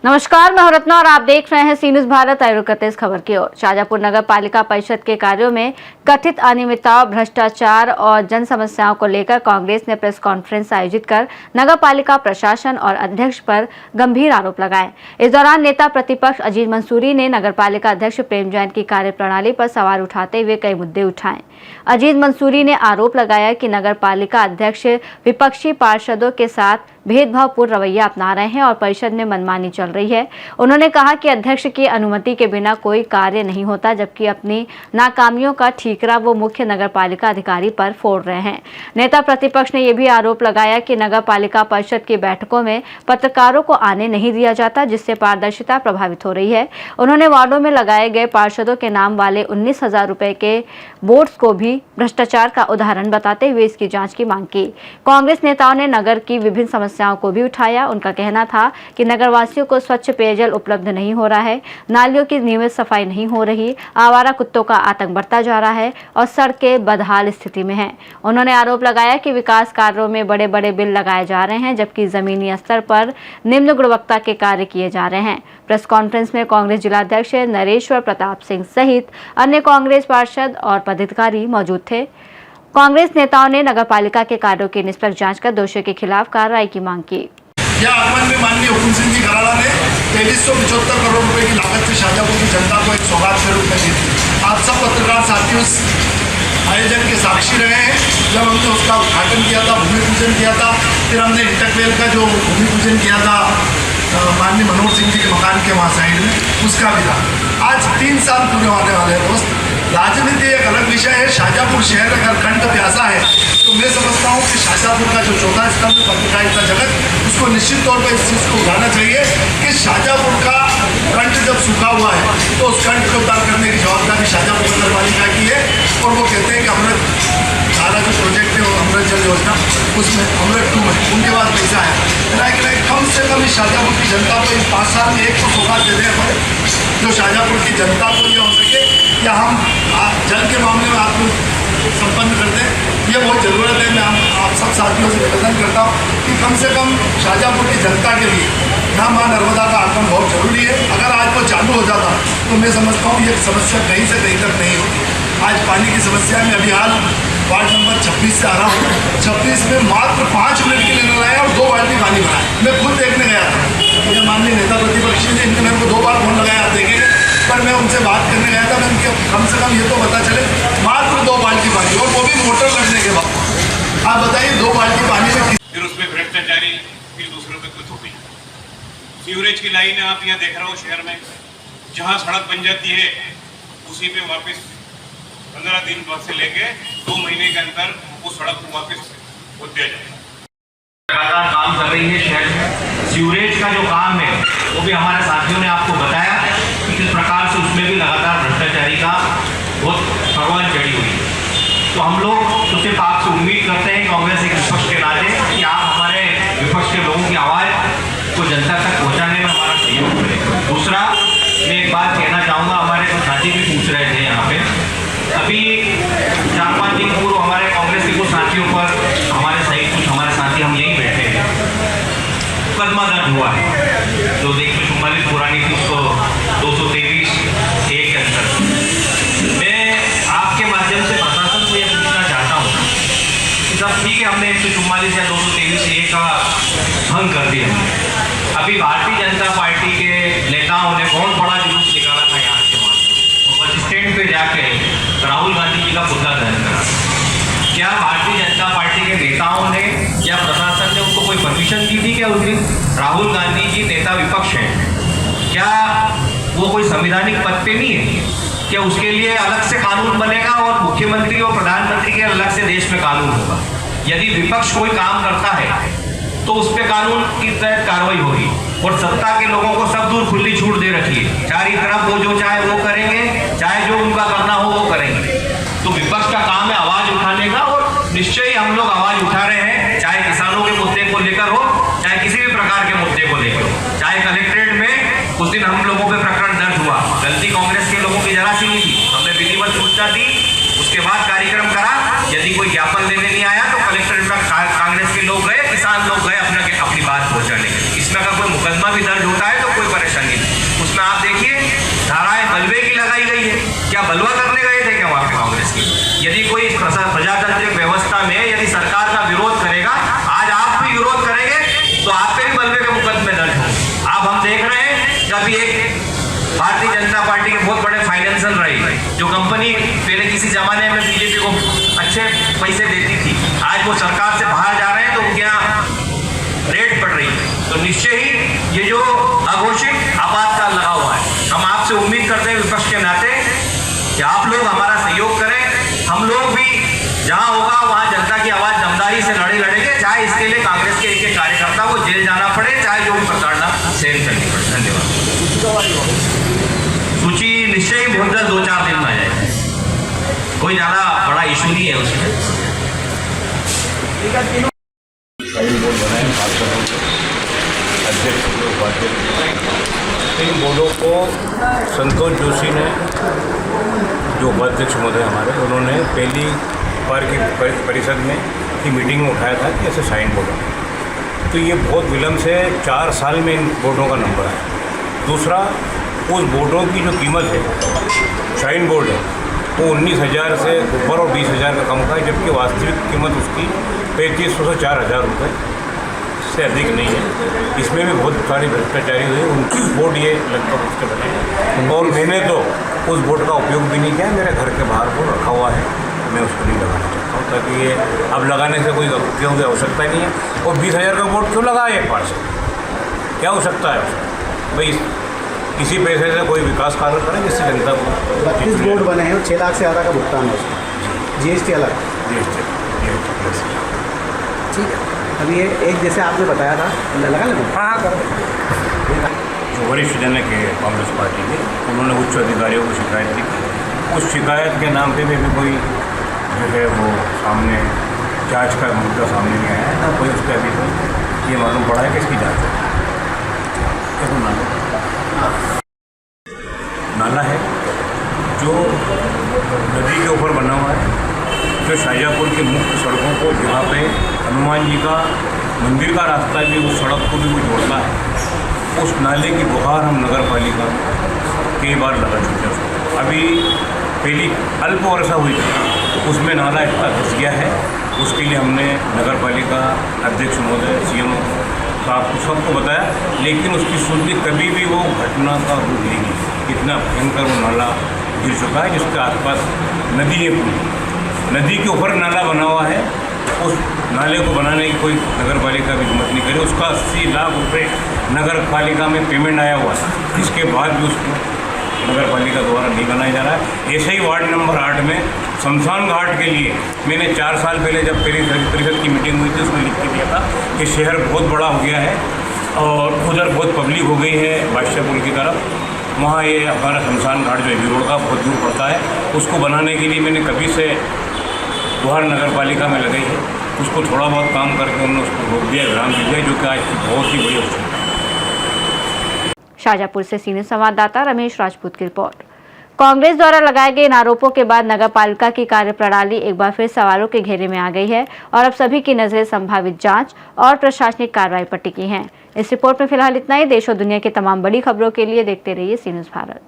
नमस्कार, मैं हूं रत्ना और आप देख रहे हैं सी न्यूज़ भारत। आयुक्त खबर की ओर। शाजापुर नगर पालिका परिषद के कार्यों में कथित अनियमितताओं, भ्रष्टाचार और जन समस्याओं को लेकर कांग्रेस ने प्रेस कॉन्फ्रेंस आयोजित कर नगर पालिका प्रशासन और अध्यक्ष पर गंभीर आरोप लगाए। इस दौरान नेता प्रतिपक्ष अजीज मंसूरी ने नगर पालिका अध्यक्ष प्रेम जैन की कार्यप्रणाली पर सवाल उठाते हुए कई मुद्दे उठाए। अजीज मंसूरी ने आरोप लगाया कि नगर पालिका अध्यक्ष विपक्षी पार्षदों के साथ भेदभावपूर्ण रवैया अपना रहे हैं और परिषद में मनमानी चल रही है। उन्होंने कहा कि अध्यक्ष की अनुमति के बिना कोई कार्य नहीं होता, जबकि अपनी नाकामियों का ठीकरा वो मुख्य नगर पालिका अधिकारी पर फोड़ रहे हैं। नेता प्रतिपक्ष ने यह भी आरोप लगाया कि नगर पालिका परिषद की बैठकों में पत्रकारों को आने नहीं दिया जाता, जिससे पारदर्शिता प्रभावित हो रही है। उन्होंने वार्डों में लगाए गए पार्षदों के नाम वाले 19,000 रुपए के बोर्ड्स को भी भ्रष्टाचार का उदाहरण बताते हुए इसकी जांच की मांग की। कांग्रेस नेताओं ने नगर की विभिन्न समस्याओं को भी उठाया। उनका कहना था कि नगरवासियों को स्वच्छ पेयजल उपलब्ध नहीं हो रहा है, नालियों की नियमित सफाई नहीं हो रही, आवारा कुत्तों का आतंक बढ़ता जा रहा है और सड़कें बदहाल स्थिति में हैं। उन्होंने आरोप लगाया कि विकास कार्यों में बड़े बड़े बिल लगाए जा रहे हैं, जबकि जमीनी स्तर पर निम्न गुणवत्ता के कार्य किए जा रहे हैं। प्रेस कॉन्फ्रेंस में कांग्रेस जिलाध्यक्ष नरेश्वर प्रताप सिंह सहित अन्य कांग्रेस पार्षद और पदाधिकारी मौजूद थे। कांग्रेस नेताओं ने नगर पालिका के कार्यों की निष्पक्ष जांच कर दोषियों के खिलाफ कार्रवाई की मांग की। आगमन में माननीय हुकुम सिंह जी कराड़ा ने 2375 करोड़ रुपए की लागत से शाजापुर की जनता को एक सौगात के रूप में दी थी। आप सब पत्रकार साथी उस आयोजन के साक्षी रहे हैं। जब हमने उसका उद्घाटन किया था, भूमि पूजन किया था, फिर हमने इंटरवेल का जो भूमि पूजन किया था माननीय मनोहर सिंह जी के मकान के वहाँ साइड में, उसका भी था। आज 3 साल पूरे होने वाले हैं दोस्त। राजनीति एक अलग विषय है। शाजापुर शहर अगर कंठ प्यासा है तो मैं समझता हूँ कि शाजापुर का जो चौथा स्तंभ पत्रकारिता जगत, उसको निश्चित तौर पर इस चीज़ को उठाना चाहिए कि शाजापुर का कंठ जब सूखा हुआ है तो उस कंठ को उतार करने की जवाबदारी शाजापुर नगर पालिका की है। और वो कहते हैं कि अमृत सारा जो प्रोजेक्ट है वो अमृत जल योजना, उसमें अमृत 2 में उनके पास पैसा है। कम से कम इस शाजापुर की जनता को इन 5 साल में एक तो सौगात दे दें हमारे, जो शाजापुर की जनता को ये हो सके कि हम जल के मामले में आपको संपन्न कर दें। ये बहुत ज़रूरत है। मैं आप सब साथियों से निवेदन करता हूँ कि कम से कम शाजापुर की जनता के लिए यहाँ माँ नर्मदा का आगमन बहुत ज़रूरी है। अगर आज वो चालू हो जाता तो मैं समझता हूँ ये समस्या कहीं से कहीं तक नहीं होती। आज पानी की समस्या में अभी हाल वार्ड नंबर 26 से आ रहा हूँ। 26 में मात्र 5 मिनट के लिए नल आया और 2 बाल्टी पानी भरा। मैं खुद देखने गया था। ये माननीय नेता प्रतिपक्ष ने इनके मेरे को 2 बार फोन लगाया देखे, पर मैं उनसे बात करने गया था। मैं उनके कम से कम ये तो पता चले मात्र 2 बाल्टी पानी, और वो भी मोटर लगने के बाद। आप बताइए 2 बाल्टी पानी में फिर उसमें भ्रष्टाचारी फिर दूसरों पे कुछ हो गई। सीवरेज की लाइन आप यहाँ देख रहे हो शहर में, जहाँ सड़क बन जाती है उसी पे वापस 15 दिन बाद से लेके 2 महीने के अंदर वो सड़क को वापस हो दिया जाए। लगातार काम कर रही है शहर में। सीवरेज का जो काम है वो भी हमारे साथियों ने आपको बताया कि किस प्रकार से उसमें भी लगातार भ्रष्टाचारी का बहुत भगवान चढ़ी हुई है। तो हम लोग तो सिर्फ आपसे उम्मीद करते हैं कांग्रेस एक विपक्ष के नाते कि आप हमारे विपक्ष के लोगों की आवाज़ को जनता तक पहुँचाने में हमारा सहयोग करें। दूसरा, मैं एक बात कहना चाहूँगा, हमारे कुछ साथी भी पूछ रहे थे यहाँ पे, अभी 4-5 दिन पूर्व हमारे कांग्रेस के कुछ साथियों पर, हमारे सहित कुछ हमारे साथी हम यहीं बैठे हैं, मुकदमा दर्ज हुआ है। जो 144 पुरानी थी उसको 223A के अंदर। मैं आपके माध्यम से प्रशासन को यह पूछना चाहता हूँ कि सब ठीक है, हमने 144 या 223A का भंग कर दिया। अभी भारतीय जनता पार्टी के नेताओं ने बहुत बड़ा जुलूस निकाला था यहाँ के माध्यम, बस स्टैंड पे जाके राहुल गांधी जी का पुतला दहन करा। क्या भारतीय जनता पार्टी के नेताओं ने या प्रशासन ने उनको कोई परमिशन दी थी क्या उस दिन? राहुल गांधी जी नेता विपक्ष हैं, क्या वो कोई संवैधानिक पद पे नहीं है? क्या उसके लिए अलग से कानून बनेगा और मुख्यमंत्री और प्रधानमंत्री के अलग से देश में कानून होगा? यदि विपक्ष कोई काम करता है तो उस पर कानून की तहत कार्रवाई होगी। और सत्ता के लोगों को सब दूर खुली छूट दे रखी है, चारों तरफ वो जो चाहे वो करेंगे, चाहे जो उनका करना हो वो करेंगे। तो विपक्ष का काम है आवाज उठाने का, और निश्चय ही हम लोग आवाज उठा रहे हैं, चाहे किसानों के मुद्दे को लेकर हो, चाहे किसी भी प्रकार के मुद्दे को लेकर हो। चाहे कलेक्ट्रेट में उस दिन हम लोगों पे प्रकरण दर्ज हुआ, गलती कांग्रेस के लोगों की जरा सी नहीं थी, हमने विधिवत सूचना दी, उसके बाद कार्यक्रम करा। यदि कोई ज्ञापन देने नहीं आया तो कलेक्ट्रेट में कांग्रेस के लोग गए, किसान लोग गए अपनी बात पहुंचाने। इसमें अगर कोई मुकदमा भी दर्ज होता है तो कोई हलवा करने गए थे क्या वहाँ पे कांग्रेस की? यदि कोई प्रजातांत्रिक व्यवस्था में यदि सरकार का विरोध करेगा, आज आप भी विरोध करेंगे तो आप पे भी बलवे के मुकदमे दर्ज होंगे। अब हम देख रहे हैं कभी एक भारतीय जनता पार्टी के बहुत बड़े फाइनेंशियल रहे, जो कंपनी पहले किसी जमाने में बीजेपी को अच्छे पैसे देती थी, आज वो सरकार से बाहर जा रहे हैं तो उनके यहाँ रेट बढ़ रही है। तो निश्चय ही ये जो अघोषित आपातकाल लगा हुआ है, हम आपसे उम्मीद करते हैं विपक्ष के नाते कि आप लोग हमारा सहयोग करें। हम लोग भी जहां होगा वहां जनता की आवाज दमदारी से लड़ेंगे, चाहे इसके लिए कांग्रेस के एक कार्यकर्ता को जेल जाना पड़े, चाहे जो भी प्रताड़ना सहन करनी पड़े। धन्यवाद। सूची निश्चय ही बहुत जल्द 2-4 दिन में आ जाएगी, कोई ज़्यादा बड़ा इशू नहीं है उसमें। बोर्ड बनाए अध्यक्ष उपाध्यक्ष। इन बोर्डों को संतोष जोशी ने, जो उपाध्यक्ष महोदय हमारे, उन्होंने पहली बार की परिषद में की मीटिंग में उठाया था कि ऐसे साइन बोर्ड है। तो ये बहुत विलम्ब से 4 साल में इन बोर्डों का नंबर है। दूसरा, उस बोर्डों की जो कीमत है, शाइन बोर्ड है, वो 19,000 से ऊपर और 20,000 का कम का है, जबकि वास्तविक कीमत उसकी 3,500 से 4,000 रुपये से अधिक नहीं है। इसमें भी बहुत सारी भ्रष्टाचारी हुई, उनकी बोर्ड ये लगभग उसके बने। और मैंने तो उस बोर्ड का उपयोग भी नहीं किया, मेरे घर के बाहर वो रखा हुआ है, मैं उसको नहीं लगाना चाहता हूँ, ताकि ये अब लगाने से कोई उपयोग की आवश्यकता नहीं है। और 20,000 का बोर्ड क्यों लगाए एक बार से, क्या हो सकता है उसको? भाई किसी पैसे से कोई विकास कार्य करें जिससे जनता को। 32 बोर्ड बने हैं और 6 लाख से ज़्यादा का भुगतान है उसमें, जीएसटी अलग। ठीक है, अब ये एक जैसे आपने बताया था, लगा लेना। हाँ, कर जो वरिष्ठ जनक है कांग्रेस पार्टी के, उन्होंने उच्च अधिकारियों को शिकायत दी। उस शिकायत के नाम पे भी कोई जो है वो सामने जांच का मुद्दा सामने नहीं आया है ना, कोई उस पर अभी कोई ये मालूम पड़ा है कि इसकी जाँच है। नाला है जो नदी के ऊपर बना हुआ है, जो शाहजहाँपुर की मुख्य सड़कों को, जहाँ पे हनुमान जी का मंदिर का रास्ता भी उस सड़क को भी वो जोड़ता है, उस नाले की गुहार हम नगर पालिका कई बार लगा चुके हैं। अभी पहली अल्प वर्षा हुई थी, उसमें नाला इतना धस गया है, उसके लिए हमने नगर पालिका अध्यक्ष महोदय, CM साहब को सबको बताया, लेकिन उसकी सुनती कभी भी वो घटना का रूप लेगी। इतना भयंकर वो नाला गिर चुका है, जिसके आसपास नदी है, पूरी नदी के ऊपर नाला बना हुआ है। उस नाले को बनाने की कोई नगर पालिका भी हिम्मत नहीं करे। उसका 80 लाख रुपये नगर पालिका में पेमेंट आया हुआ था, इसके बाद भी उसको नगर पालिका द्वारा नहीं बनाया जा रहा है। ऐसे ही वार्ड नंबर 8 में शमशान घाट के लिए मैंने 4 साल पहले जब परिषद की मीटिंग हुई थी, उसमें लिख के दिया था कि शहर बहुत बड़ा हो गया है और उधर बहुत पब्लिक हो गई है बादशाहपुर की तरफ, वहाँ ये हमारा शमशान घाट जो है रोड का बहुत दूर पड़ता है, उसको बनाने के लिए मैंने कभी से गुहार नगर पालिका में लगाई है। उसको थोड़ा बहुत काम करके उन्होंने उसको रोक दिया, विराम दिया, जो कि आज बहुत ही बड़ी अवसर है। शाहजहाँपुर से सीनियर संवाददाता रमेश राजपूत की रिपोर्ट। कांग्रेस द्वारा लगाए गए इन आरोपों के बाद नगर पालिका की कार्यप्रणाली एक बार फिर सवालों के घेरे में आ गई है और अब सभी की नजरें संभावित जांच और प्रशासनिक कार्रवाई पर टिकी हैं। इस रिपोर्ट में फिलहाल इतना ही। देश और दुनिया की तमाम बड़ी खबरों के लिए देखते रहिए सी न्यूज़ भारत।